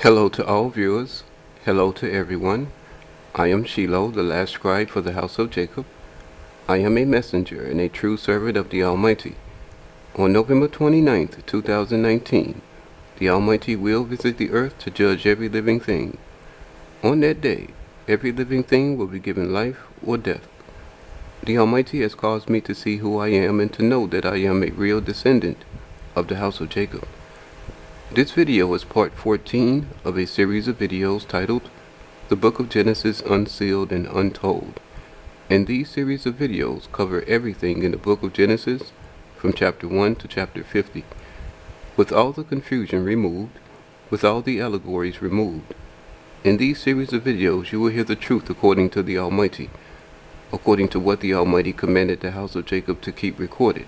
Hello to all viewers. Hello to everyone. I am Shiloh, the last scribe for the house of Jacob. I am a messenger and a true servant of the Almighty. On November 29th, 2019, the Almighty will visit the earth to judge every living thing. On that day, every living thing will be given life or death. The Almighty has caused me to see who I am and to know that I am a real descendant of the house of Jacob. This video is part 14 of a series of videos titled The Book of Genesis Unsealed and Untold. And these series of videos cover everything in the book of Genesis from chapter 1 to chapter 50, with all the confusion removed, with all the allegories removed. In these series of videos you will hear the truth according to the Almighty, according to what the Almighty commanded the house of Jacob to keep recorded.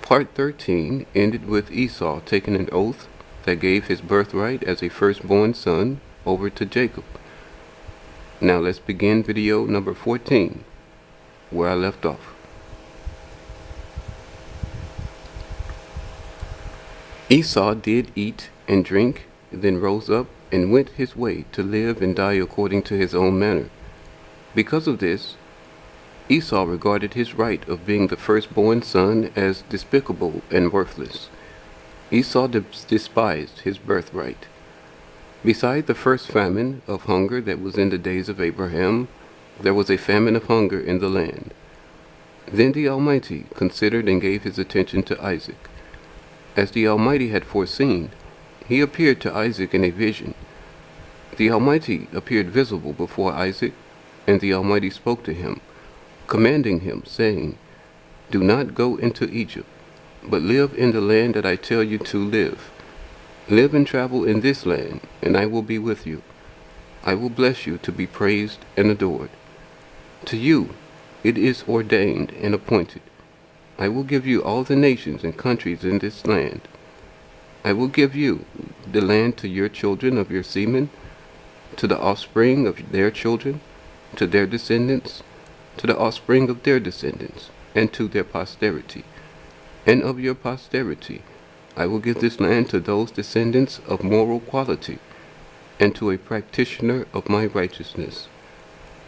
Part 13 ended with Esau taking an oath that gave his birthright as a firstborn son over to Jacob. Now let's begin video number 14, where I left off. Esau did eat and drink, then rose up and went his way to live and die according to his own manner. Because of this, Esau regarded his right of being the firstborn son as despicable and worthless. Esau despised his birthright. Beside the first famine of hunger that was in the days of Abraham, there was a famine of hunger in the land. Then the Almighty considered and gave his attention to Isaac. As the Almighty had foreseen, he appeared to Isaac in a vision. The Almighty appeared visible before Isaac, and the Almighty spoke to him, commanding him, saying, "Do not go into Egypt, but live in the land that I tell you to live. Live and travel in this land, and I will be with you. I will bless you to be praised and adored. To you it is ordained and appointed. I will give you all the nations and countries in this land. I will give you the land to your children of your semen, to the offspring of their children, to their descendants, to the offspring of their descendants, and to their posterity. And of your posterity I will give this land to those descendants of moral quality, and to a practitioner of my righteousness.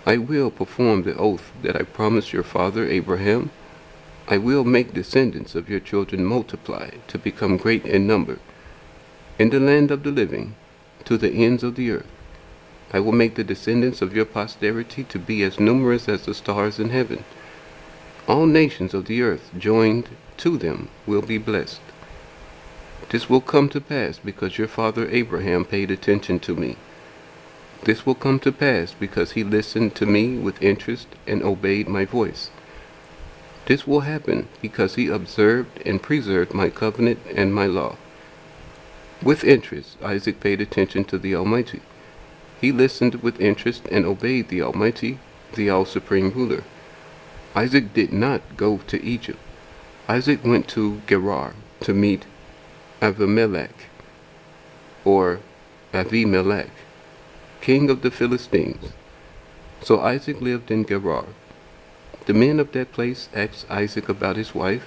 I will perform the oath that I promised your father Abraham. I will make descendants of your children multiply to become great in number, in the land of the living, to the ends of the earth. I will make the descendants of your posterity to be as numerous as the stars in heaven. All nations of the earth joined to them will be blessed. This will come to pass because your father Abraham paid attention to me. This will come to pass because he listened to me with interest and obeyed my voice. This will happen because he observed and preserved my covenant and my law." With interest, Isaac paid attention to the Almighty. He listened with interest and obeyed the Almighty, the all-supreme ruler. Isaac did not go to Egypt. Isaac went to Gerar to meet Avimelech, king of the Philistines. So Isaac lived in Gerar. The men of that place asked Isaac about his wife,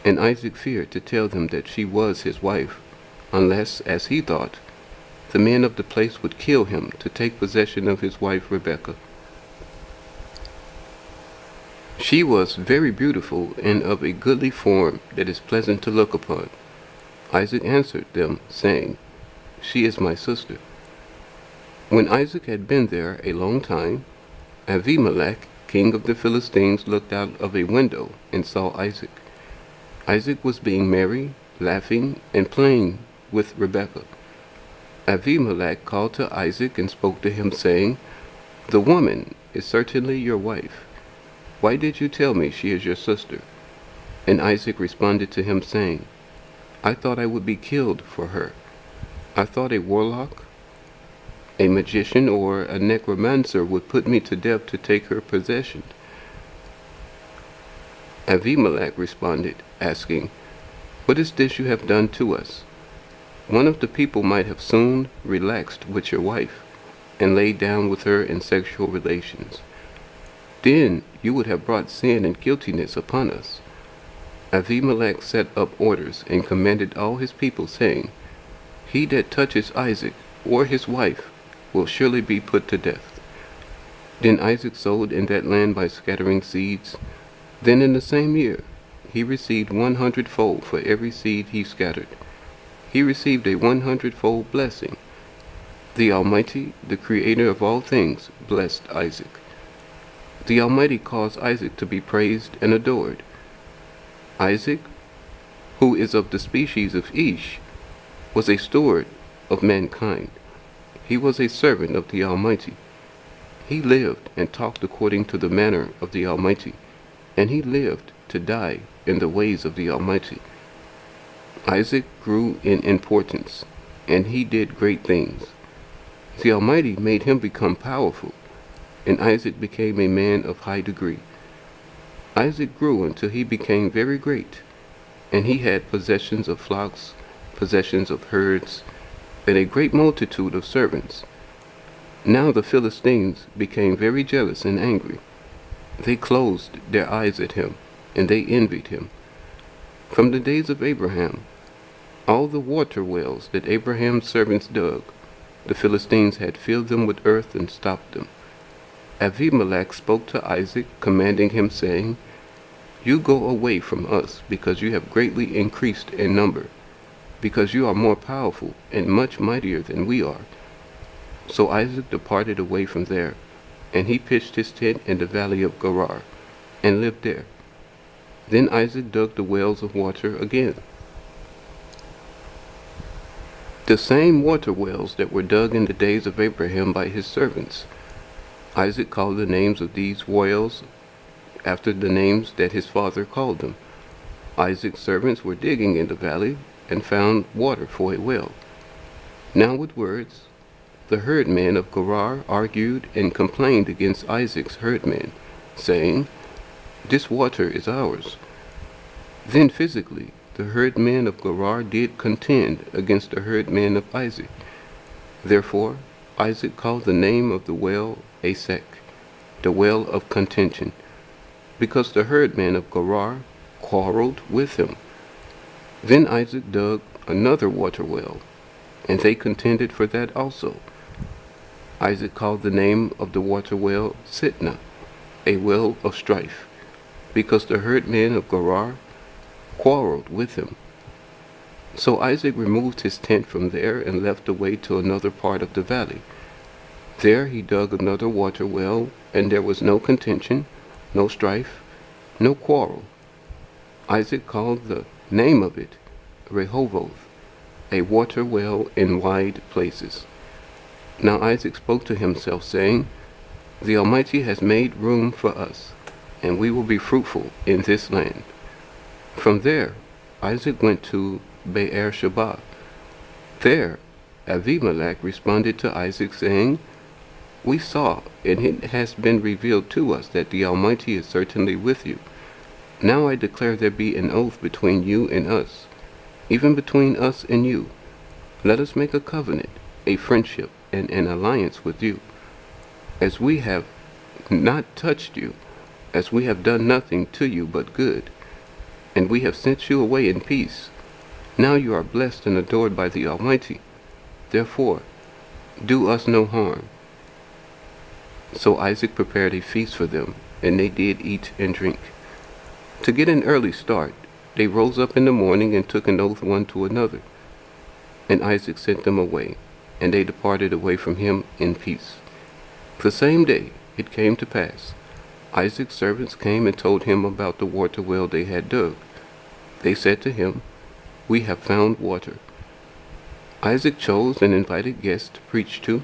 and Isaac feared to tell them that she was his wife, unless, as he thought, the men of the place would kill him to take possession of his wife Rebekah. She was very beautiful and of a goodly form that is pleasant to look upon. Isaac answered them, saying, "She is my sister." When Isaac had been there a long time, Avimelech, king of the Philistines, looked out of a window and saw Isaac. Isaac was being merry, laughing, and playing with Rebekah. Avimelech called to Isaac and spoke to him, saying, "The woman is certainly your wife. Why did you tell me she is your sister?" And Isaac responded to him, saying, "I thought I would be killed for her. I thought a warlock, a magician, or a necromancer would put me to death to take her possession." Avimelech responded, asking, "What is this you have done to us? One of the people might have soon relaxed with your wife and laid down with her in sexual relations. Then you would have brought sin and guiltiness upon us." Avimelech set up orders and commanded all his people, saying, "He that touches Isaac or his wife will surely be put to death." Then Isaac sowed in that land by scattering seeds. Then in the same year he received 100-fold for every seed he scattered. He received a 100-fold blessing. The Almighty, the Creator of all things, blessed Isaac. The Almighty caused Isaac to be praised and adored. Isaac, who is of the species of Ish, was a steward of mankind. He was a servant of the Almighty. He lived and talked according to the manner of the Almighty, and he lived to die in the ways of the Almighty. Isaac grew in importance, and he did great things. The Almighty made him become powerful, and Isaac became a man of high degree. Isaac grew until he became very great, and he had possessions of flocks, possessions of herds, and a great multitude of servants. Now the Philistines became very jealous and angry. They closed their eyes at him, and they envied him. From the days of Abraham, all the water wells that Abraham's servants dug, the Philistines had filled them with earth and stopped them. Abimelech spoke to Isaac, commanding him, saying, "You go away from us, because you have greatly increased in number, because you are more powerful and much mightier than we are." So Isaac departed away from there, and he pitched his tent in the valley of Gerar, and lived there. Then Isaac dug the wells of water again, the same water wells that were dug in the days of Abraham by his servants. Isaac called the names of these wells after the names that his father called them. Isaac's servants were digging in the valley and found water for a well. Now with words, the herdmen of Gerar argued and complained against Isaac's herdmen, saying, "This water is ours." Then physically, the herdmen of Gerar did contend against the herdmen of Isaac. Therefore Isaac called the name of the well Esek, the well of contention, because the herdmen of Gerar quarreled with him. Then Isaac dug another water well, and they contended for that also. Isaac called the name of the water well Sitnah, a well of strife, because the herdmen of Gerar quarreled with him. So Isaac removed his tent from there and left away to another part of the valley. There he dug another water well, and there was no contention, no strife, no quarrel. Isaac called the name of it Rehoboth, a water well in wide places. Now Isaac spoke to himself, saying, "The Almighty has made room for us, and we will be fruitful in this land." From there Isaac went to Beer-sheba. There Abimelech responded to Isaac, saying, "We saw, and it has been revealed to us that the Almighty is certainly with you. Now I declare there be an oath between you and us, even between us and you. Let us make a covenant, a friendship, and an alliance with you. As we have not touched you, as we have done nothing to you but good, and we have sent you away in peace. Now you are blessed and adored by the Almighty. Therefore, do us no harm." So Isaac prepared a feast for them, and they did eat and drink. To get an early start, they rose up in the morning and took an oath one to another. And Isaac sent them away, and they departed away from him in peace. The same day it came to pass, Isaac's servants came and told him about the water well they had dug. They said to him, "We have found water." Isaac chose and invited guests to preach to.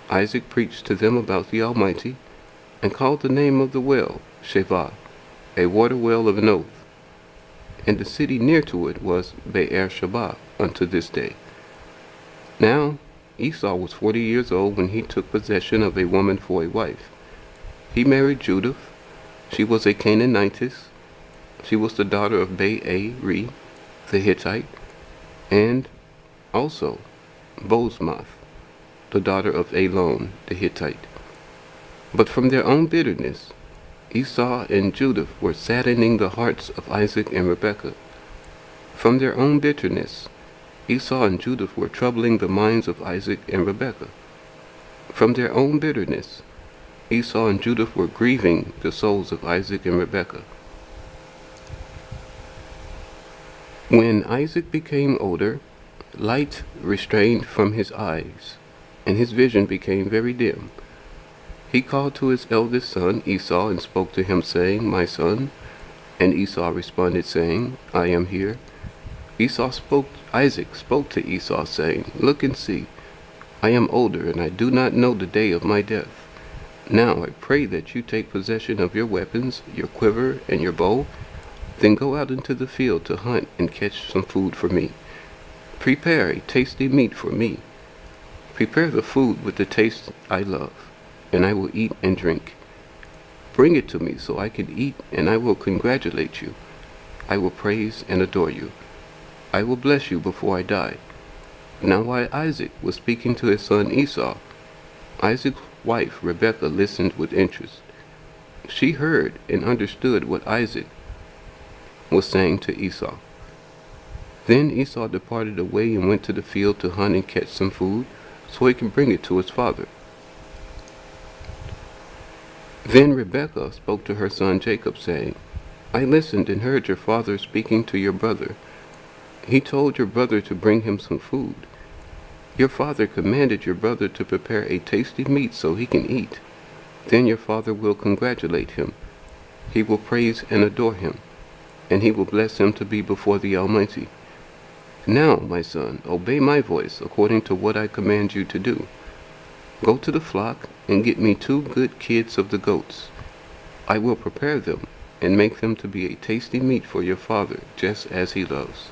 Isaac preached to them about the Almighty, and called the name of the well Sheva, a water well of an oath. And the city near to it was Beer-sheba unto this day. Now Esau was 40 years old when he took possession of a woman for a wife. He married Judith. She was a Canaanitess. She was the daughter of Beeri, the Hittite, and also Bosmath, the daughter of Elon, the Hittite. But from their own bitterness, Esau and Judith were saddening the hearts of Isaac and Rebekah. From their own bitterness, Esau and Judah were troubling the minds of Isaac and Rebekah. From their own bitterness, Esau and Judah were grieving the souls of Isaac and Rebekah. When Isaac became older, light restrained from his eyes, and his vision became very dim. He called to his eldest son Esau and spoke to him, saying, "My son." And Esau responded, saying, "I am here." Isaac spoke to Esau, saying, "Look and see, I am older, and I do not know the day of my death. Now I pray that you take possession of your weapons, your quiver, and your bow, then go out into the field to hunt and catch some food for me. Prepare a tasty meat for me. Prepare the food with the taste I love, and I will eat and drink. Bring it to me so I can eat, and I will congratulate you. I will praise and adore you. I will bless you before I die." Now while Isaac was speaking to his son Esau, Isaac's wife Rebekah listened with interest. She heard and understood what Isaac was saying to Esau. Then Esau departed away and went to the field to hunt and catch some food, so he can bring it to his father. Then Rebekah spoke to her son Jacob, saying, "I listened and heard your father speaking to your brother. He told your brother to bring him some food. Your father commanded your brother to prepare a tasty meat so he can eat. Then your father will congratulate him. He will praise and adore him, and he will bless him to be before the Almighty. Now, my son, obey my voice according to what I command you to do. Go to the flock and get me 2 good kids of the goats. I will prepare them and make them to be a tasty meat for your father, just as he loves.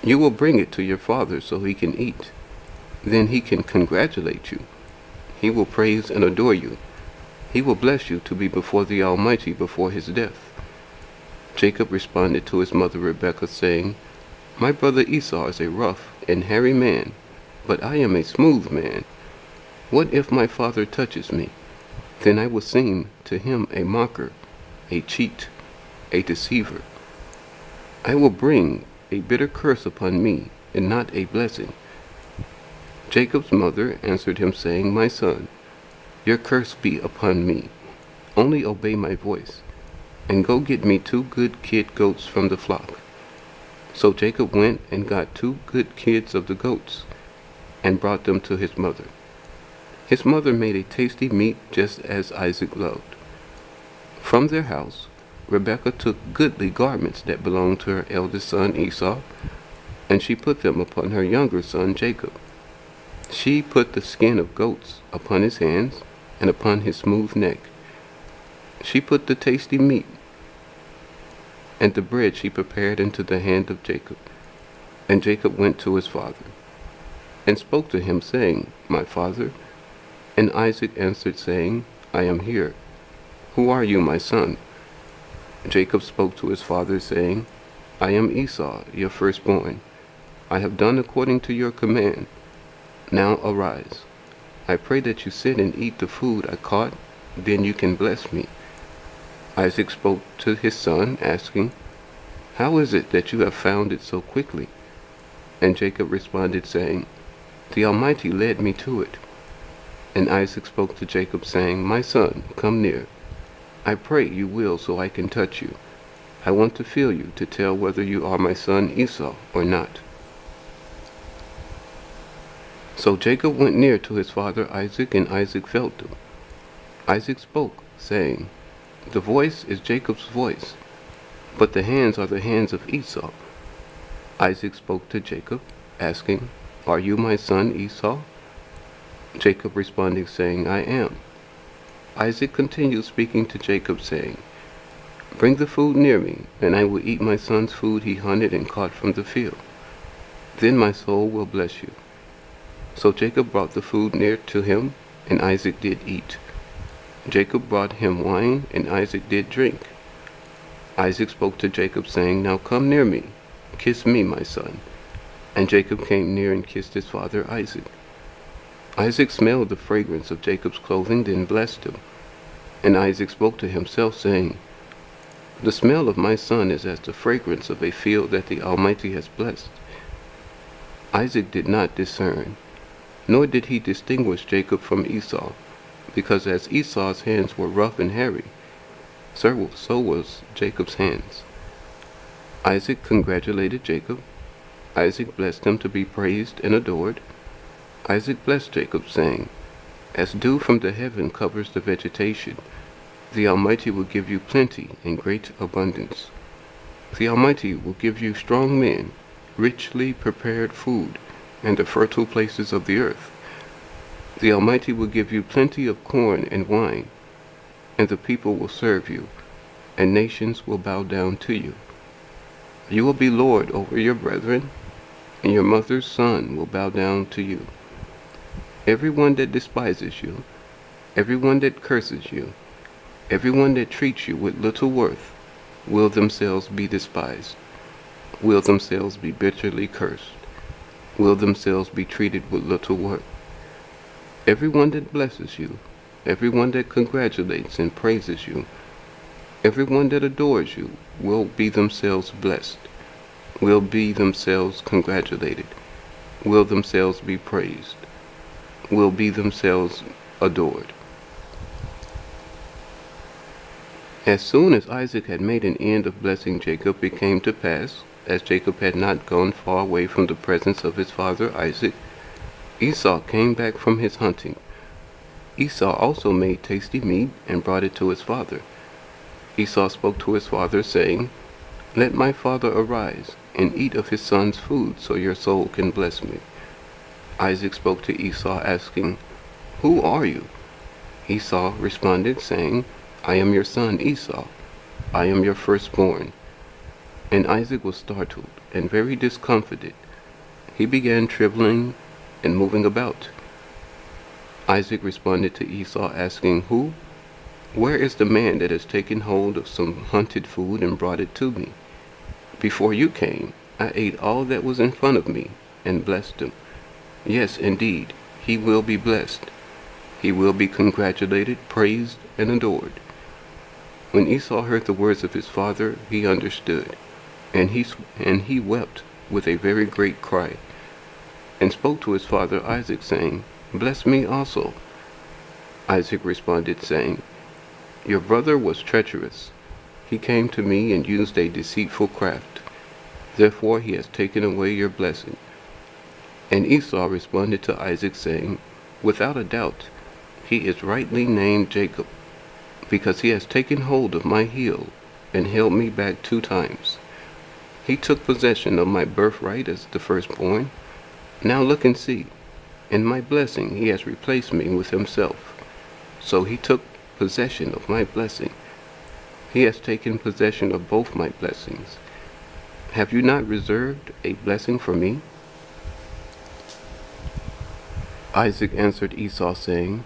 You will bring it to your father so he can eat. Then he can congratulate you. He will praise and adore you. He will bless you to be before the Almighty before his death." Jacob responded to his mother Rebekah, saying, "My brother Esau is a rough and hairy man, but I am a smooth man. What if my father touches me? Then I will seem to him a mocker, a cheat, a deceiver. I will bring a bitter curse upon me, and not a blessing." Jacob's mother answered him, saying, "My son, your curse be upon me. Only obey my voice, and go get me 2 good kid goats from the flock." So Jacob went and got 2 good kids of the goats, and brought them to his mother. His mother made a tasty meat just as Isaac loved. From their house, Rebekah took goodly garments that belonged to her eldest son Esau, and she put them upon her younger son Jacob. She put the skin of goats upon his hands and upon his smooth neck. She put the tasty meat and the bread she prepared into the hand of Jacob. And Jacob went to his father, and spoke to him, saying, "My father?" And Isaac answered, saying, "I am here. Who are you, my son?" Jacob spoke to his father, saying, "I am Esau, your firstborn. I have done according to your command. Now arise. I pray that you sit and eat the food I caught, then you can bless me." Isaac spoke to his son, asking, "How is it that you have found it so quickly?" And Jacob responded, saying, "The Almighty led me to it." And Isaac spoke to Jacob, saying, "My son, come near. I pray you will, so I can touch you. I want to feel you, to tell whether you are my son Esau or not." So Jacob went near to his father Isaac, and Isaac felt him. Isaac spoke, saying, "The voice is Jacob's voice, but the hands are the hands of Esau." Isaac spoke to Jacob, asking, "Are you my son Esau?" Jacob responded, saying, "I am." Isaac continued speaking to Jacob, saying, "Bring the food near me, and I will eat my son's food he hunted and caught from the field. Then my soul will bless you." So Jacob brought the food near to him, and Isaac did eat. Jacob brought him wine, and Isaac did drink. Isaac spoke to Jacob, saying, "Now come near me, kiss me, my son." And Jacob came near and kissed his father Isaac. Isaac smelled the fragrance of Jacob's clothing, then blessed him. And Isaac spoke to himself, saying, "The smell of my son is as the fragrance of a field that the Almighty has blessed. Isaac did not discern, nor did he distinguish Jacob from Esau, because as Esau's hands were rough and hairy, so was Jacob's hands. Isaac congratulated Jacob. Isaac blessed him to be praised and adored. Isaac blessed Jacob, saying, "As dew from the heaven covers the vegetation, the Almighty will give you plenty and great abundance. The Almighty will give you strong men, richly prepared food, and the fertile places of the earth. The Almighty will give you plenty of corn and wine, and the people will serve you, and nations will bow down to you. You will be lord over your brethren, and your mother's son will bow down to you. Everyone that despises you, everyone that curses you, everyone that treats you with little worth, will themselves be despised, will themselves be bitterly cursed, will themselves be treated with little worth. Everyone that blesses you, everyone that congratulates and praises you, everyone that adores you, will be themselves blessed, will be themselves congratulated, will themselves be praised, will be themselves adored." As soon as Isaac had made an end of blessing Jacob, it came to pass, as Jacob had not gone far away from the presence of his father Isaac, Esau came back from his hunting. Esau also made tasty meat and brought it to his father. Esau spoke to his father, saying, "Let my father arise and eat of his son's food, so your soul can bless me." Isaac spoke to Esau, asking, "Who are you?" Esau responded, saying, "I am your son Esau. I am your firstborn." And Isaac was startled and very discomfited. He began trembling and moving about. Isaac responded to Esau, asking, "Who? Where is the man that has taken hold of some hunted food and brought it to me? Before you came, I ate all that was in front of me and blessed him. Yes, indeed, he will be blessed. He will be congratulated, praised, and adored." When Esau heard the words of his father, he understood, and he wept with a very great cry, and spoke to his father Isaac, saying, "Bless me also." Isaac responded, saying, "Your brother was treacherous. He came to me and used a deceitful craft. Therefore he has taken away your blessing." And Esau responded to Isaac, saying, "Without a doubt, he is rightly named Jacob, because he has taken hold of my heel and held me back 2 times. He took possession of my birthright as the firstborn. Now look and see. In my blessing he has replaced me with himself. So he took possession of my blessing. He has taken possession of both my blessings. Have you not reserved a blessing for me?" Isaac answered Esau, saying,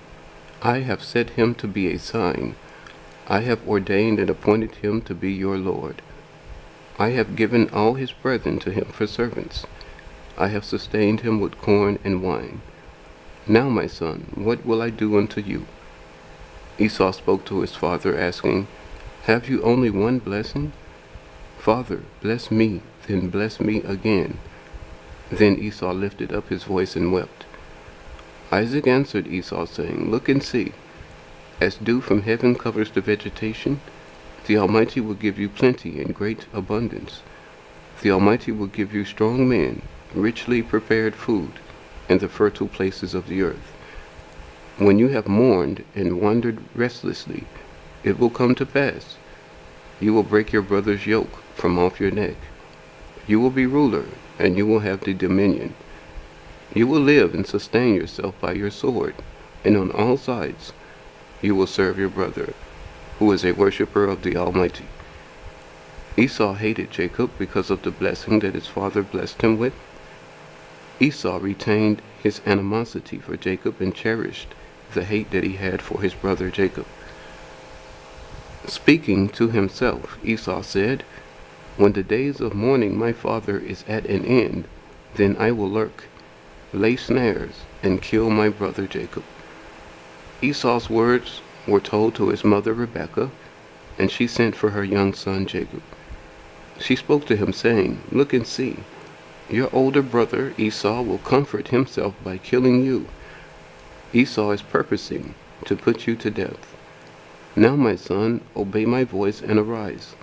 "I have set him to be a sign. I have ordained and appointed him to be your lord. I have given all his brethren to him for servants. I have sustained him with corn and wine. Now, my son, what will I do unto you?" Esau spoke to his father, asking, "Have you only one blessing? Father, bless me, then bless me again." Then Esau lifted up his voice and wept. Isaac answered Esau, saying, "Look and see. As dew from heaven covers the vegetation, the Almighty will give you plenty and great abundance. The Almighty will give you strong men, richly prepared food, and the fertile places of the earth. When you have mourned and wandered restlessly, it will come to pass. You will break your brother's yoke from off your neck. You will be ruler, and you will have the dominion. You will live and sustain yourself by your sword, and on all sides you will serve your brother, who is a worshipper of the Almighty." Esau hated Jacob because of the blessing that his father blessed him with. Esau retained his animosity for Jacob and cherished the hate that he had for his brother Jacob. Speaking to himself, Esau said, "When the days of mourning my father is at an end, then I will lurk, lay snares, and kill my brother Jacob." Esau's words were told to his mother Rebekah, and she sent for her young son Jacob. She spoke to him, saying, "Look and see. Your older brother Esau will comfort himself by killing you. Esau is purposing to put you to death. Now, my son, obey my voice and arise.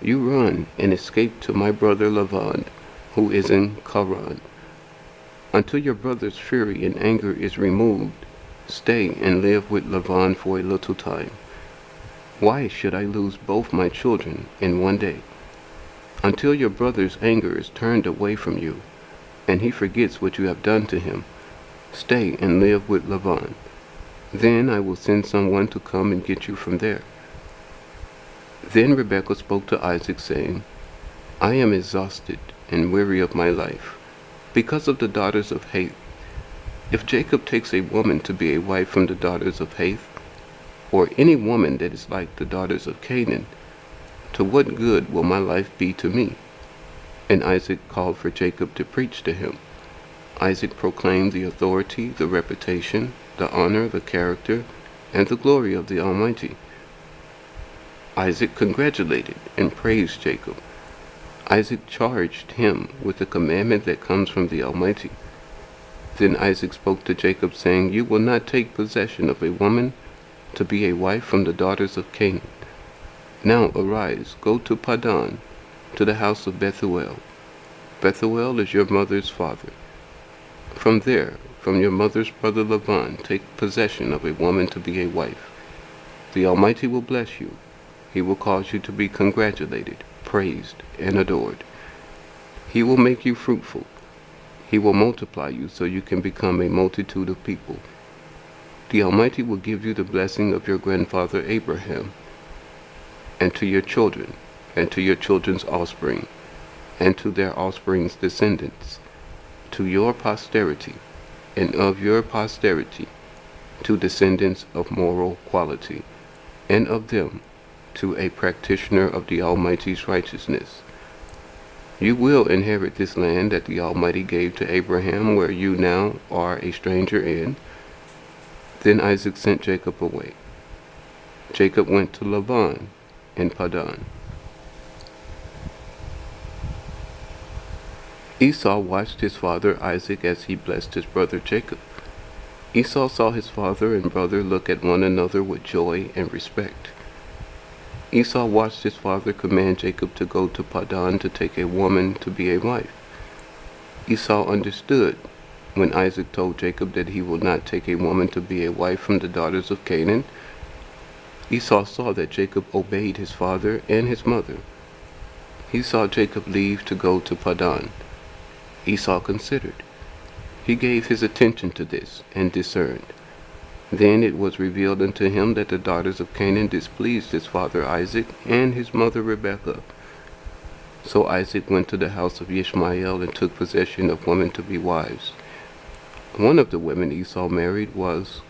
You run and escape to my brother Laban, who is in Charan. Until your brother's fury and anger is removed, stay and live with Laban for a little time. Why should I lose both my children in one day? Until your brother's anger is turned away from you, and he forgets what you have done to him, stay and live with Laban. Then I will send someone to come and get you from there. Then Rebekah spoke to Isaac, saying, I am exhausted and weary of my life, because of the daughters of Heth. If Jacob takes a woman to be a wife from the daughters of Heth, or any woman that is like the daughters of Canaan, to what good will my life be to me? And Isaac called for Jacob to preach to him. Isaac proclaimed the authority, the reputation, the honor, the character, and the glory of the Almighty. Isaac congratulated and praised Jacob. Isaac charged him with the commandment that comes from the Almighty. Then Isaac spoke to Jacob, saying, You will not take possession of a woman to be a wife from the daughters of Canaan. Now arise, go to Padan, to the house of Bethuel. Bethuel is your mother's father. From there, from your mother's brother Laban, take possession of a woman to be a wife. The Almighty will bless you. He will cause you to be congratulated, praised, and adored. He will make you fruitful. He will multiply you so you can become a multitude of people. The Almighty will give you the blessing of your grandfather Abraham, and to your children, and to your children's offspring, and to their offspring's descendants, to your posterity, and of your posterity, to descendants of moral quality, and of them to a practitioner of the Almighty's righteousness. You will inherit this land that the Almighty gave to Abraham, where you now are a stranger in. Then Isaac sent Jacob away. Jacob went to Laban in Padan. Esau watched his father Isaac as he blessed his brother Jacob. Esau saw his father and brother look at one another with joy and respect. Esau watched his father command Jacob to go to Padan to take a woman to be a wife. Esau understood when Isaac told Jacob that he would not take a woman to be a wife from the daughters of Canaan. Esau saw that Jacob obeyed his father and his mother. He saw Jacob leave to go to Padan. Esau considered. He gave his attention to this and discerned. Then it was revealed unto him that the daughters of Canaan displeased his father Isaac and his mother Rebekah. So Isaac went to the house of Ishmael and took possession of women to be wives. One of the women Esau married was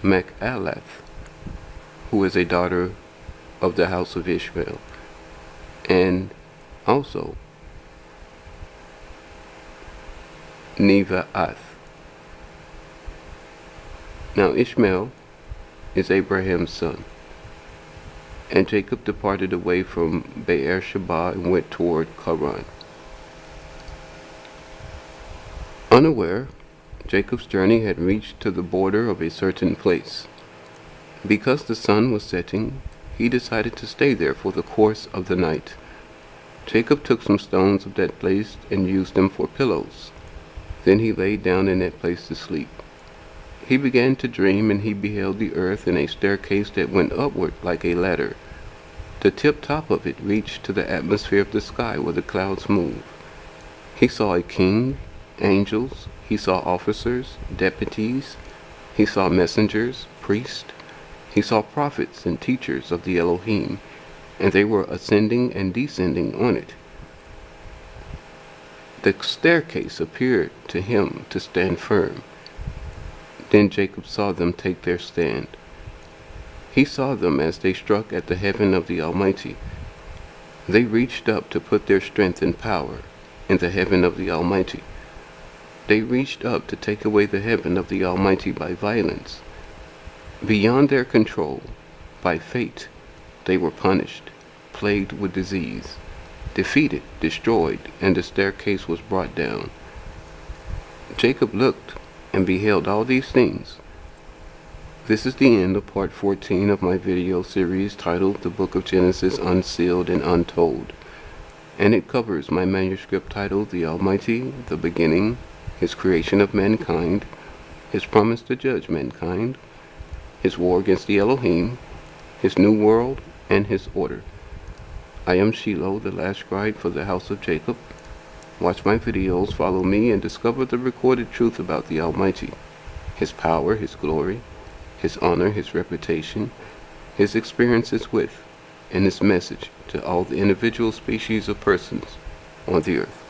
Machalath, who is a daughter of the house of Ishmael, and also Nevaath. Now Ishmael is Abraham's son. And Jacob departed away from Beersheba and went toward Charan. Unaware, Jacob's journey had reached to the border of a certain place. Because the sun was setting, he decided to stay there for the course of the night. Jacob took some stones of that place and used them for pillows. Then he laid down in that place to sleep. He began to dream, and he beheld the earth in a staircase that went upward like a ladder. The tip-top of it reached to the atmosphere of the sky where the clouds move. He saw a king, angels, he saw officers, deputies, he saw messengers, priests, he saw prophets and teachers of the Elohim, and they were ascending and descending on it. The staircase appeared to him to stand firm. Then Jacob saw them take their stand. He saw them as they struck at the heaven of the Almighty. They reached up to put their strength and power in the heaven of the Almighty. They reached up to take away the heaven of the Almighty by violence. Beyond their control, by fate, they were punished, plagued with disease, defeated, destroyed, and the staircase was brought down. Jacob looked and beheld all these things. This is the end of part 14 of my video series titled The Book of Genesis Unsealed and Untold, and it covers my manuscript titled The Almighty, the Beginning, His Creation of Mankind, His Promise to Judge Mankind, His War against the Elohim, His New World, and His Order. I am Shiloh, the last scribe for the house of Jacob. Watch my videos, follow me, and discover the recorded truth about the Almighty, His power, His glory, His honor, His reputation, His experiences with, and His message to all the individual species of persons on the earth.